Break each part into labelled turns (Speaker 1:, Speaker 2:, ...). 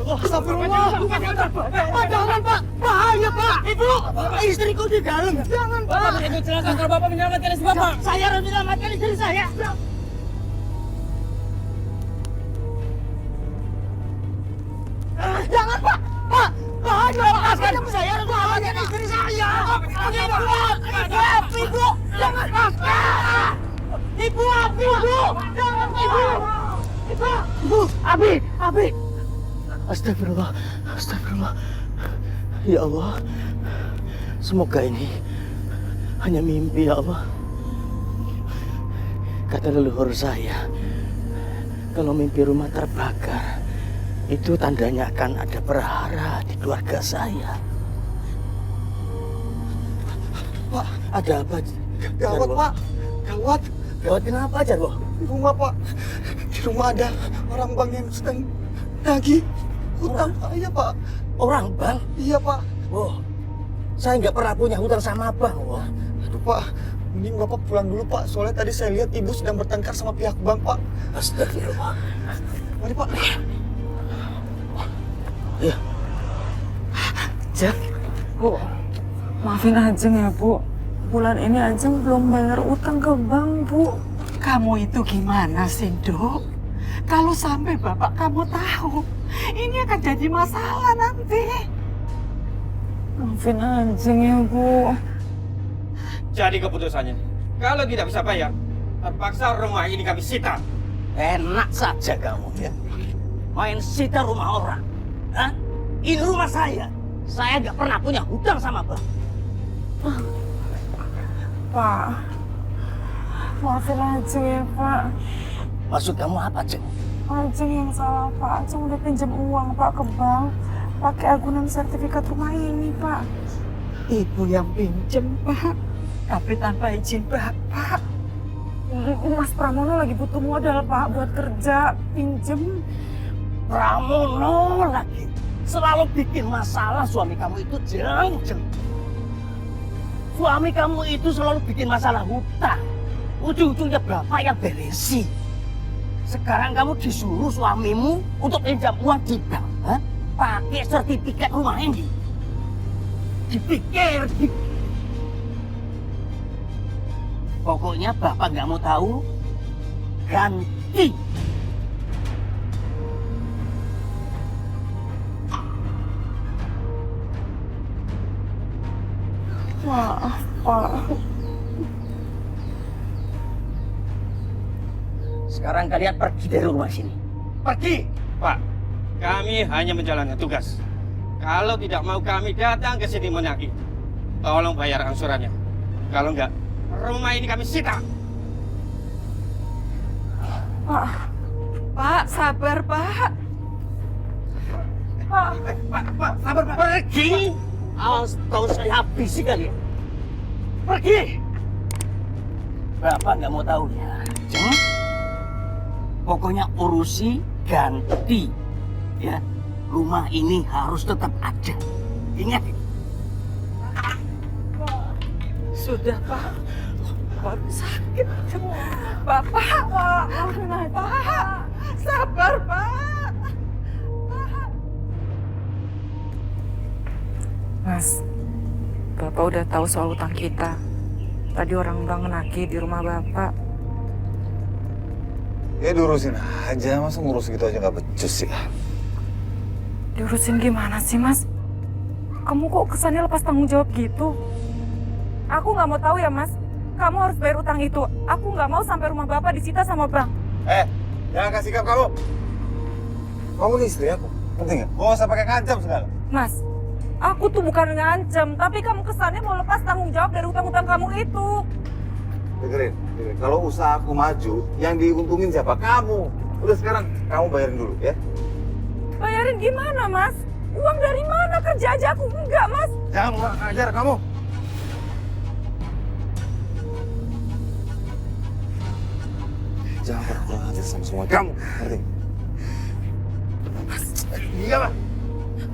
Speaker 1: Astagfirullah. Pak, jangan Pak. Bahaya Pak. Ibu, istriku di dalam. Jangan Pak.
Speaker 2: Bapak itu celaka kalau Bapak menyelamatkan istri Bapak.
Speaker 1: Saya harus menyelamatkan istri saya. Jangan Pak. Pak, bahaya Pak. Saya harus menyelamatkan istri saya. Ibu, jangan Pak. Ibu, jangan Ibu. Ibu, Abi. Astagfirullah. Ya Allah, semoga ini hanya mimpi ya Allah. Kata leluhur saya, kalau mimpi rumah terbakar, itu tandanya akan ada perhara di keluarga saya. Pak, ada apa?
Speaker 3: Gawat Pak, gawat.
Speaker 1: Gawat kenapa aja, Boh?
Speaker 3: Di rumah Pak, di rumah ada orang bank yang sedang nagih hutang saya Pak.
Speaker 1: Orang bank?
Speaker 3: Iya Pak.
Speaker 1: Oh, saya nggak pernah punya hutang sama bank, Boh.
Speaker 3: Aduh Pak, mending Bapak pulang dulu Pak. Soalnya tadi saya lihat Ibu sedang bertengkar sama pihak bank Pak.
Speaker 1: Astagfirullah.
Speaker 3: Mari Pak.
Speaker 1: Ya. Jack.
Speaker 4: Bu, maafin Ajeng ya Bu. Bulan ini Ajeng belum bayar utang ke bank Bu.
Speaker 5: Kamu itu gimana sih, Dok? Kalau sampai bapak kamu tahu, ini akan jadi masalah nanti.
Speaker 4: Maafin Ajeng ya Bu.
Speaker 2: Jadi keputusannya, kalau tidak bisa bayar, terpaksa rumah ini kami sita.
Speaker 1: Enak saja kamu ya. Main sita rumah orang. Hah? Ini rumah saya. Saya nggak pernah punya hutang sama bank.
Speaker 4: Pak, maafin Ajeng ya Pak.
Speaker 1: Maksud kamu apa, Cek?
Speaker 4: Ajeng yang salah Pak. Ajeng udah pinjam uang Pak ke bank. Pakai agunan sertifikat rumah ini Pak.
Speaker 5: Ibu yang pinjem, Pak. Tapi tanpa izin bapak.
Speaker 4: Mas Pramono lagi butuh modal Pak buat kerja. Pinjem.
Speaker 1: Pramono lagi. Selalu bikin masalah suami kamu itu jeng. Suami kamu itu selalu bikin masalah hutang. Ujung-ujungnya bapak yang beresi. Sekarang kamu disuruh suamimu untuk pinjam uang di bank. Hah? Pakai sertifikat rumah ini. Dipikir. Pokoknya bapak nggak mau tahu. Ganti.
Speaker 4: Maaf Pak.
Speaker 1: Sekarang kalian pergi dari rumah sini. Pergi!
Speaker 2: Pak, kami hanya menjalankan tugas. Kalau tidak mau kami datang ke sini menagih, tolong bayar angsurannya. Kalau enggak, rumah ini kami sita.
Speaker 5: Pak, sabar, Pak.
Speaker 1: Pak, sabar, Pak. Pergi! Tahu saya habisi kalian. Pergi! Bapak nggak mau tahu ya. Pokoknya urusi ganti. Ya, rumah ini harus tetap ada. Ingat.
Speaker 5: Sudah, Pak. Baru sakit. Bapak, Pak. Sabar, Pak.
Speaker 4: Mas, Bapak udah tahu soal utang kita. Tadi orang bank nagih di rumah Bapak.
Speaker 3: Ya diurusin aja, masa ngurus gitu aja nggak becus sih.
Speaker 4: Diurusin gimana sih, Mas? Kamu kok kesannya lepas tanggung jawab gitu? Aku nggak mau tahu ya, Mas. Kamu harus bayar utang itu. Aku nggak mau sampai rumah Bapak disita sama bank.
Speaker 3: Jangan kasih sikap kamu. Kamu nih istri aku, penting ya? Gak usah pakai ngancam segala.
Speaker 4: Mas, aku tuh bukan ngancem, tapi kamu kesannya mau lepas tanggung jawab dari utang-utang kamu itu.
Speaker 3: Dengerin. Kalau usaha aku maju, yang diuntungin siapa? Kamu. Udah sekarang kamu bayarin dulu ya.
Speaker 4: Bayarin gimana, Mas? Uang dari mana? Kerja aja aku enggak, Mas.
Speaker 3: Jangan kurang ajar kamu. Jangan pernah kurang ajar sama semua kamu. Ngerti? Iya, Pak.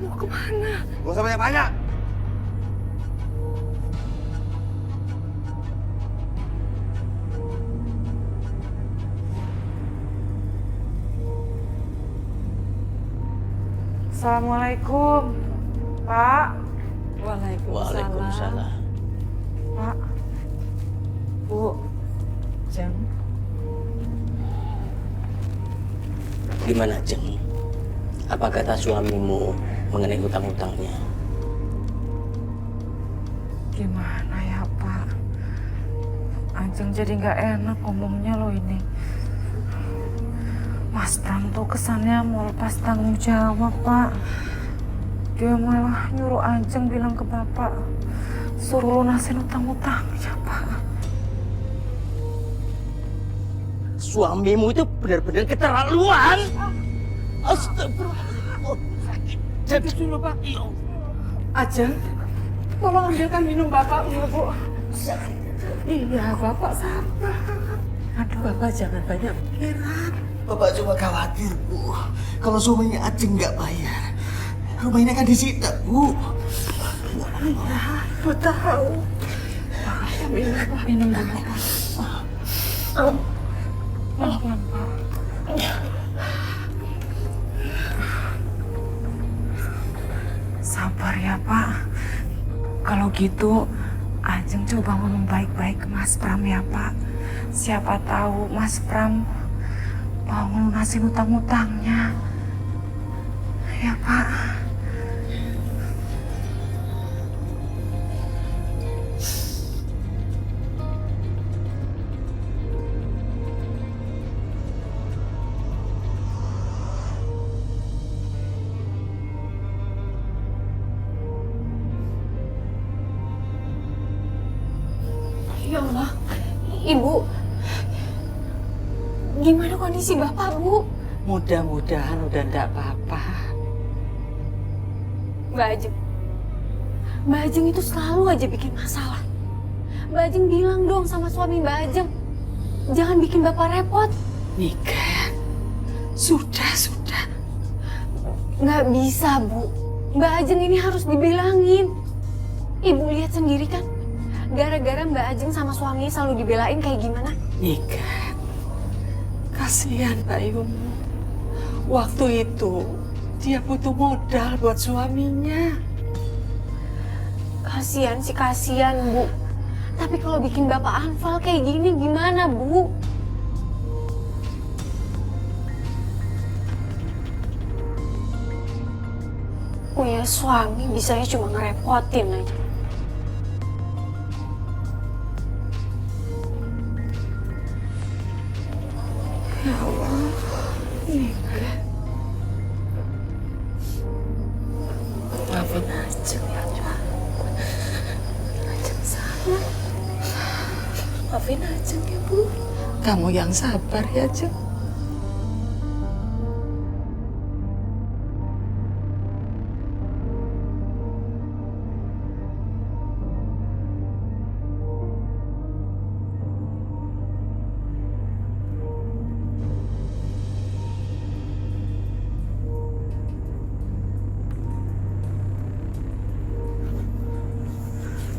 Speaker 4: Mau kemana?
Speaker 3: Gak usah banyak-banyak.
Speaker 4: Assalamualaikum, Pak.
Speaker 1: Waalaikumsalam.
Speaker 4: Pak, Bu,
Speaker 5: Jeng,
Speaker 1: Gimana, Jeng? Apa kata suamimu mengenai hutang-hutangnya?
Speaker 4: gimana ya Pak? Ajeng jadi nggak enak ngomongnya loh ini. Mas Pram tuh kesannya mau lepas tanggung jawab, Pak. Dia malah nyuruh Ajeng bilang ke Bapak, suruh lunasin utang-utangnya, Pak.
Speaker 1: Suamimu itu benar-benar keterlaluan. Astagfirullah. Jadi dulu, Pak.
Speaker 5: Ajeng, tolong ambilkan minum Bapak, Bu. Iya, Bapak sabar. Aduh, Bapak jangan banyak pikiran.
Speaker 6: Bapak cuma khawatir, Bu. Kalau suaminya Ajeng nggak bayar, rumah ini akan disita, Bu.
Speaker 5: Iya, Bu tahu. Minum, Pak.
Speaker 4: Minum dulu, Pak. Pelan-pelan, Pak. Sabar ya, Pak. Kalau gitu, Ajeng coba ngomong baik-baik ke Mas Pram ya, Pak. Siapa tahu Mas Pram mau ngelunasin utang-utangnya. Ya, Pak.
Speaker 7: Ya Allah, Ibu, gimana kondisi Bapak, Bu?
Speaker 5: Mudah-mudahan udah enggak apa-apa.
Speaker 7: Mbak Ajeng itu selalu aja bikin masalah. Mbak Ajeng bilang dong sama suami Mbak Ajeng, jangan bikin Bapak repot.
Speaker 5: Niken, sudah.
Speaker 7: Nggak bisa, Bu. Mbak Ajeng ini harus dibilangin. Ibu lihat sendiri kan, gara-gara Mbak Ajeng sama suaminya selalu dibelain kayak gimana?
Speaker 5: Niken, kasihan Bayumu. Waktu itu dia butuh modal buat suaminya.
Speaker 7: Kasian sih, kasian, Bu. Tapi kalau bikin Bapak anfal kayak gini gimana, Bu? Punya suami bisanya cuma ngerepotin aja.
Speaker 5: Ya Allah, Niken. Maafin Ajeng ya, Pak. Ajeng salah. Maafin Ajeng ya, Bu. Kamu yang sabar ya, Ajeng.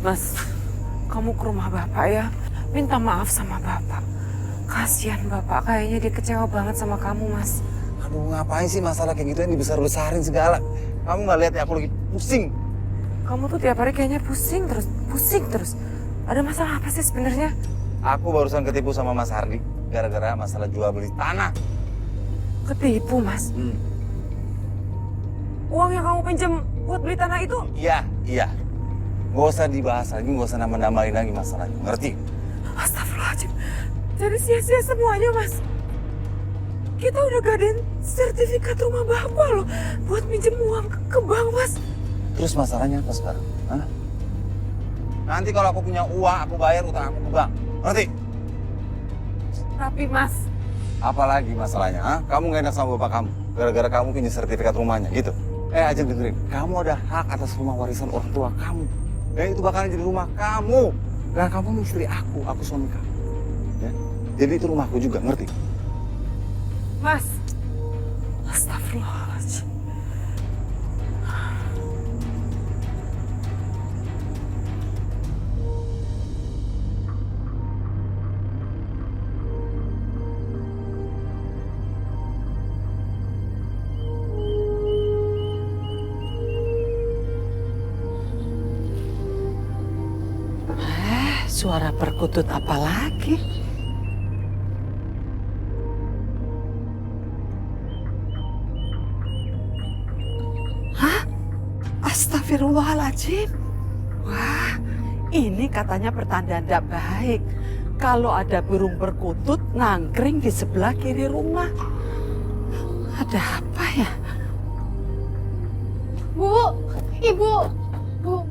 Speaker 4: Mas, kamu ke rumah Bapak ya. Minta maaf sama Bapak. Kasihan Bapak, kayaknya dia kecewa banget sama kamu, Mas.
Speaker 3: Aduh, ngapain sih masalah kayak gitu yang dibesar-besarin segala? Kamu nggak lihat ya aku lagi pusing.
Speaker 4: Kamu tuh tiap hari kayaknya pusing terus. Ada masalah apa sih sebenarnya?
Speaker 3: Aku barusan ketipu sama Mas Hardi gara-gara masalah jual beli tanah.
Speaker 4: Ketipu, Mas. Uang yang kamu pinjam buat beli tanah itu?
Speaker 3: Iya. Gak usah dibahas lagi, gak usah nambah-nambahin lagi masalahnya, ngerti?
Speaker 4: Astagfirullahaladzim. Jadi sia-sia semuanya, Mas. Kita udah gadain sertifikat rumah Bapak loh buat minjem uang ke bank, Mas.
Speaker 3: Terus masalahnya apa sekarang? Hah? Nanti kalau aku punya uang, aku bayar utang aku ke bank, ngerti?
Speaker 4: Tapi, Mas,
Speaker 3: Apalagi masalahnya, ha? Kamu gak enak sama bapak kamu, gara-gara kamu punya sertifikat rumahnya, gitu. Ajeng dengerin, kamu ada hak atas rumah warisan orang tua kamu. Dan itu bakalan jadi rumah kamu. Dan kamu ini istri aku suami kamu. Ya? Jadi itu rumahku juga, ngerti?
Speaker 4: Mas. Astagfirullahaladzim.
Speaker 5: Suara perkutut apa lagi? Hah? Astagfirullahaladzim. Wah, ini katanya pertanda tidak baik. Kalau ada burung perkutut nangkring di sebelah kiri rumah. Ada apa ya?
Speaker 7: Bu, Ibu, Bu.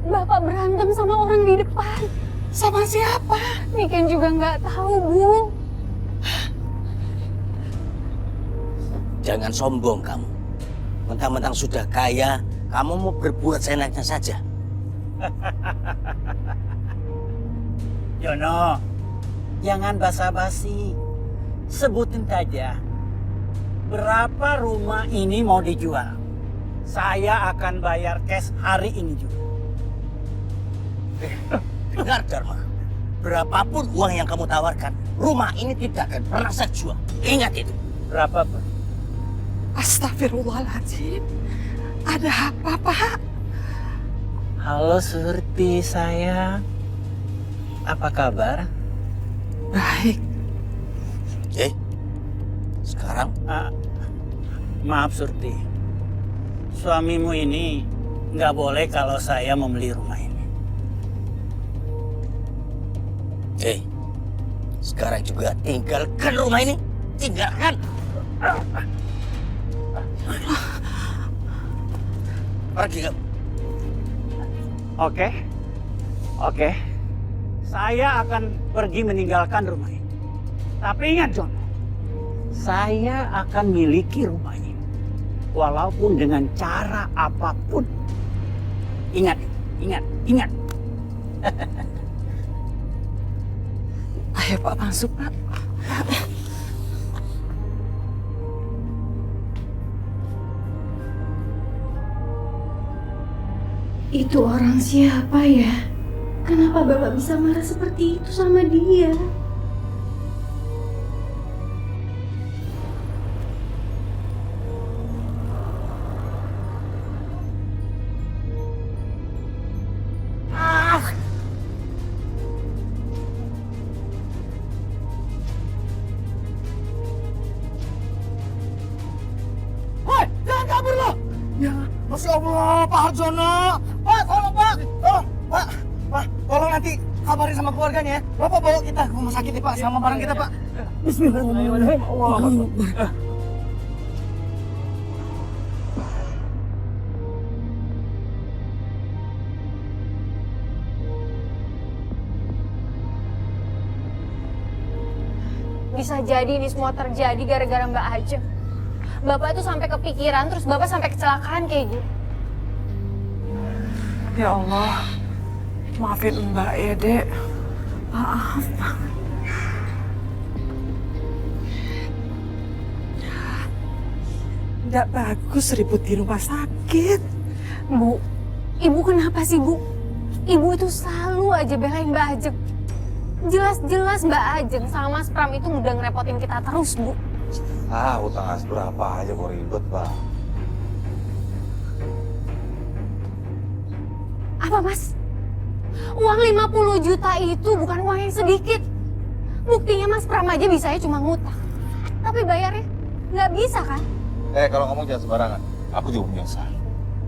Speaker 7: Bapak berantem sama orang di depan.
Speaker 5: Sama siapa?
Speaker 7: Niken juga nggak tahu, Bu.
Speaker 1: Jangan sombong kamu. Mentang-mentang sudah kaya, kamu mau berbuat seenaknya saja.
Speaker 8: Yono, jangan basa-basi. Sebutin saja. Berapa rumah ini mau dijual? Saya akan bayar cash hari ini juga.
Speaker 1: Dengar Dharma, berapapun uang yang kamu tawarkan, rumah ini tidak akan pernah saya jual. Ingat itu.
Speaker 8: Berapa, Pak?
Speaker 5: Astagfirullahaladzim. Ada apa, Pak?
Speaker 8: Halo Surti sayang. Apa kabar?
Speaker 5: Baik.
Speaker 1: Sekarang
Speaker 8: Maaf Surti. Suamimu ini nggak boleh kalau saya membeli rumah ini.
Speaker 1: sekarang juga tinggalkan rumah ini. Tinggalkan. Pergi kamu.
Speaker 8: Oke. Saya akan pergi meninggalkan rumah ini. Tapi ingat John, saya akan miliki rumah ini. Walaupun dengan cara apapun. Ingat.
Speaker 5: Ayo Pak, masuk Pak.
Speaker 7: Itu orang siapa ya? Kenapa Bapak bisa marah seperti itu sama dia?
Speaker 1: Woi, jangan kabur lo! Ya, Masya Allah, Pak Harjono. Pak, tolong Pak. Pak, tolong nanti kabarin sama keluarganya ya. Bapak bawa kita ke rumah sakit nih Pak, sama barang kita Pak. Bismillahirrahmanirrahim. Allahu Akbar.
Speaker 7: Bisa jadi ini semua terjadi gara-gara Mbak Ajeng. Bapak tuh sampai kepikiran, terus Bapak sampai kecelakaan kayak gitu.
Speaker 5: Ya Allah, maafin Mbak ya Dek. Maaf. Nggak bagus ribut di rumah sakit.
Speaker 7: Bu, Ibu kenapa sih Bu? Ibu itu selalu aja belain Mbak Ajeng. Jelas-jelas Mbak Ajeng sama Mas Pram itu udah ngerepotin kita terus, Bu.
Speaker 3: Utang as berapa aja kok ribet, Pak.
Speaker 7: Apa Mas? Uang 50 juta itu bukan uang yang sedikit. Buktinya Mas Pram aja bisanya cuma ngutang. Tapi bayarnya nggak bisa kan?
Speaker 3: Kalau ngomong jangan sembarangan. Aku juga punya usaha.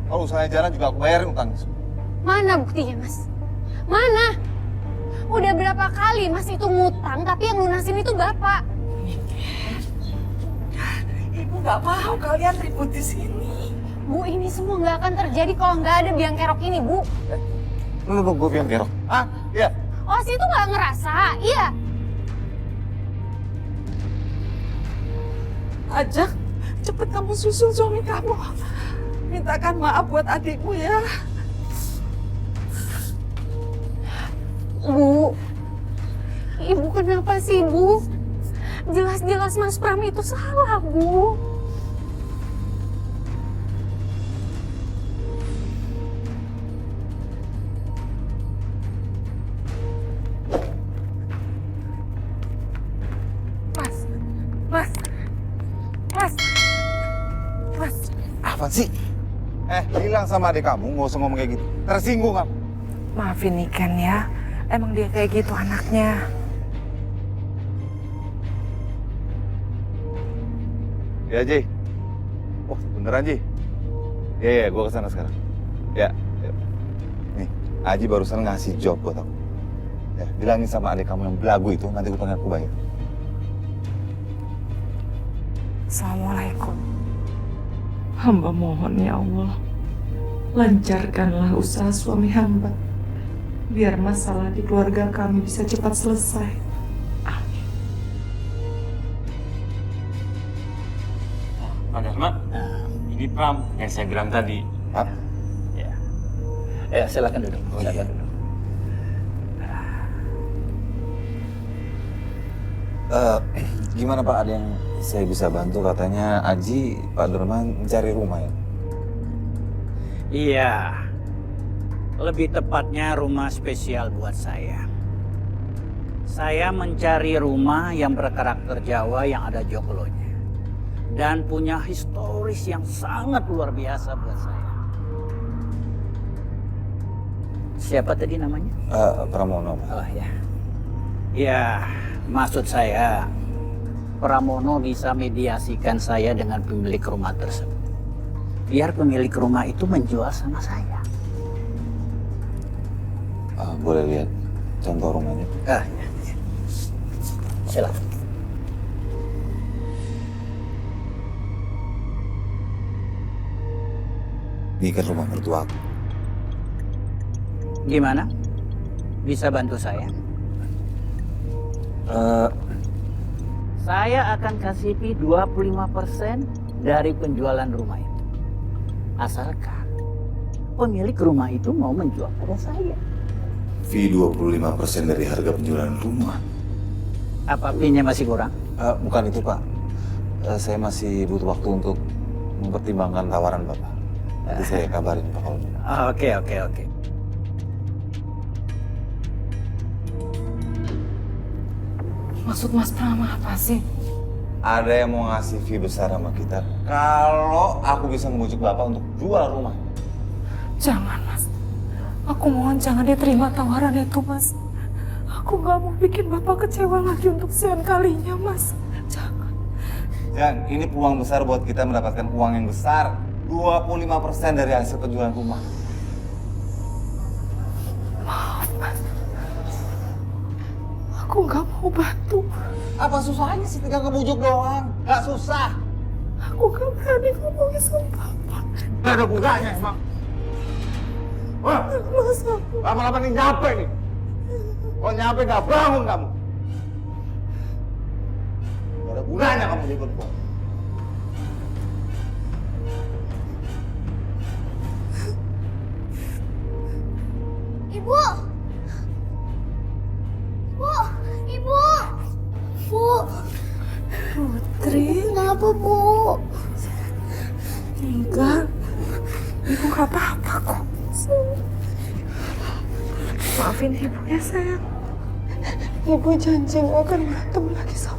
Speaker 3: Kalau usahanya jalan juga aku bayarin utangnya semua.
Speaker 7: Mana buktinya Mas? Mana? Udah berapa kali Mas itu ngutang tapi yang lunasin itu Bapak.
Speaker 5: Ibu nggak mau kalian ribut di sini.
Speaker 7: Bu, ini semua nggak akan terjadi kalau nggak ada biang kerok ini, Bu.
Speaker 3: Lu gue bilang kerok. Iya.
Speaker 7: Oh, si itu nggak ngerasa, iya.
Speaker 5: Ajak, cepet kamu susul suami kamu. Mintakan maaf buat adikmu ya.
Speaker 7: Bu, Ibu kenapa sih, Bu? Jelas-jelas Mas Pram itu salah, Bu.
Speaker 5: Mas.
Speaker 3: Apa sih? Bilang sama adik kamu nggak usah ngomong kayak gitu. Tersinggung kamu.
Speaker 4: Maafin Niken ya. Emang dia kayak gitu anaknya.
Speaker 3: Ya, Ji. Oh, beneran, Ji? Iya, gue kesana sekarang. Ya. Nih, Aji barusan ngasih job buat aku. Ya, bilangin sama adik kamu yang belagu itu, nanti utangnya aku bayar.
Speaker 4: Assalamualaikum.
Speaker 9: Hamba mohon ya Allah, lancarkanlah usaha suami hamba, biar masalah di keluarga kami bisa cepat selesai. Amin.
Speaker 2: Pak Dharma, ini Pram yang saya bilang tadi.
Speaker 3: Pak?
Speaker 8: Ya, silakan duduk. Silakan duduk.
Speaker 3: Gimana Pak, ada yang saya bisa bantu? Katanya Aji, Pak Dorman mencari rumah ya?
Speaker 8: Iya, lebih tepatnya rumah spesial buat saya. Saya mencari rumah yang berkarakter Jawa yang ada joglonya. Dan punya historis yang sangat luar biasa buat saya. Siapa tadi namanya?
Speaker 3: Pramono, Pak.
Speaker 8: Oh ya. Ya, maksud saya Pramono bisa mediasikan saya dengan pemilik rumah tersebut. Biar pemilik rumah itu menjual sama saya.
Speaker 3: Boleh lihat contoh rumahnya?
Speaker 8: Ya. Silakan.
Speaker 3: Ini kan rumah mertua aku.
Speaker 8: Gimana? Bisa bantu saya? Saya akan kasih fee 25% dari penjualan rumah itu. Asalkan pemilik rumah itu mau menjual pada saya.
Speaker 3: Fee 25% dari harga penjualan rumah.
Speaker 8: Apa fee-nya masih kurang?
Speaker 3: Bukan itu, Pak. Saya masih butuh waktu untuk mempertimbangkan tawaran Bapak. Nanti saya kabarin Pak kalau benar.
Speaker 8: Oke.
Speaker 4: Maksud Mas Pram apa sih?
Speaker 3: Ada yang mau ngasih fee besar sama kita kalau aku bisa membujuk Bapak untuk jual rumah.
Speaker 4: Jangan, Mas. Aku mohon jangan diterima tawaran itu, Mas. Aku gak mau bikin Bapak kecewa lagi untuk sekian kalinya, Mas. Jangan.
Speaker 3: Jan, ini peluang besar buat kita mendapatkan uang yang besar. 25% dari hasil penjualan rumah.
Speaker 4: Maaf, Mas. Aku gak mau bantu.
Speaker 3: Apa susahnya sih tinggal ngebujuk doang? Gak susah.
Speaker 4: Aku gak berani ngomongin sama Bapak.
Speaker 3: Gak ada gunanya emang. Wah,
Speaker 4: Mas, aku...
Speaker 3: lama-lama nih nyampe nih. Kok nyampe gak bangun kamu? Gak ada gunanya kamu ikut gua.
Speaker 7: Ibu! Ibu! Bu!
Speaker 4: Putri,
Speaker 7: Kenapa, Bu?
Speaker 4: enggak. Ibu gak apa-apa kok. Maafin ibu ya, sayang. Ibu janji gak akan berantem lagi sama